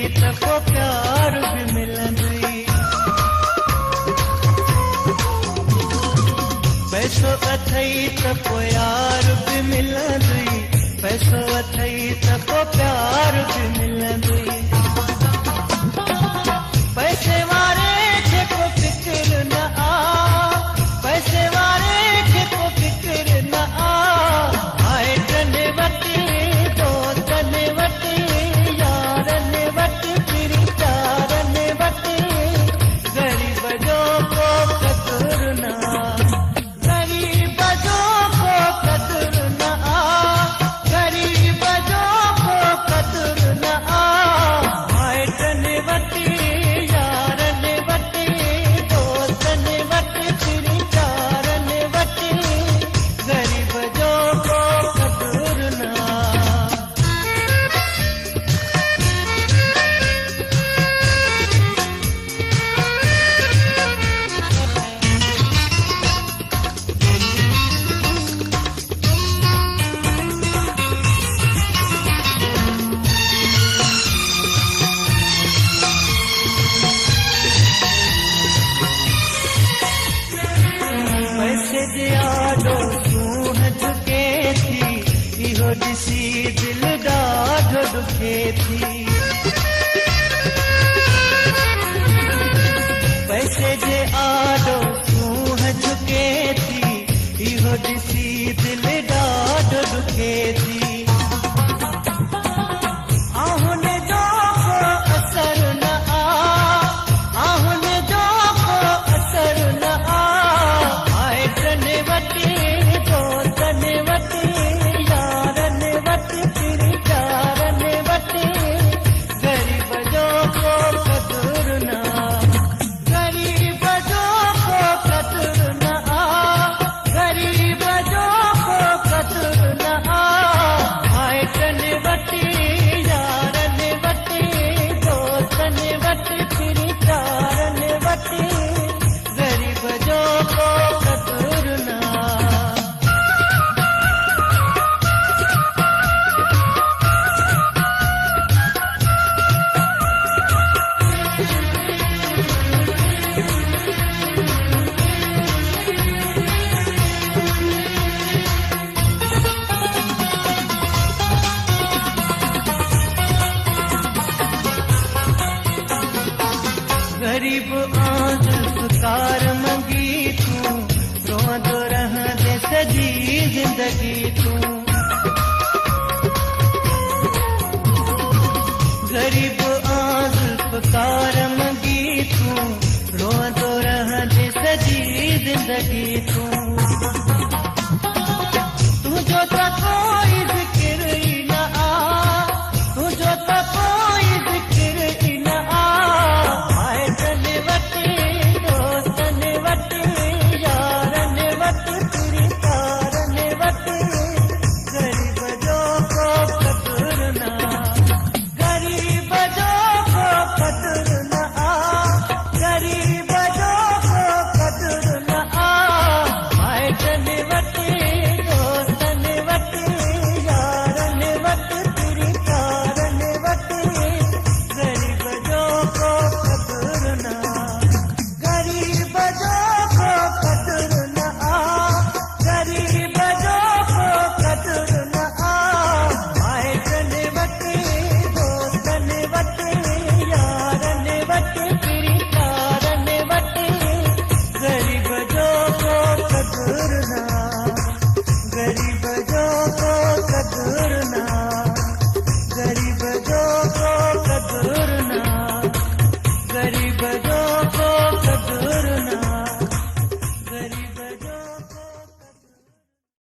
त को प्यार भी मिलंदुई। पैसो अथई त को यार भी मिलंदुई, पैसो अथई त को प्यार भी मिलंदुई। पैसे वारे खे को फिक्र न आ, पैसे वारे खे को फिक्र न आ। आए तने वटी दोस्तने वटी यारने वटी फिर चारने वटी, गरीब जो को कदर न आ, गरीब जो को कदर न आ, गरीब जो को कदर न आ। आए तने वटी आडो सूह झुके थी, इहो ॾिसी दिल ॾाढो दुखे थी। पैसे जे आडो सूह झुके थी, इहो ॾिसी दिल ॾाढो दुखे थी। आहुन जो को असर न आ, आहुन जो को असर न आ। आए तने वटी दोस्तने वटी यारने वटी फिर चारने वटी, गरीब जो को कदर न आ, गरीब जो को कदर न आ, गरीब जो को कदर न आ। आए तने वटी यारने वटी दोस्तने वटी फिर चारने वटी, गरीब जो को कदर न आ। गरीब आंज पुकार मंगी तू, रोंदो रहंदे सजी जिंदगी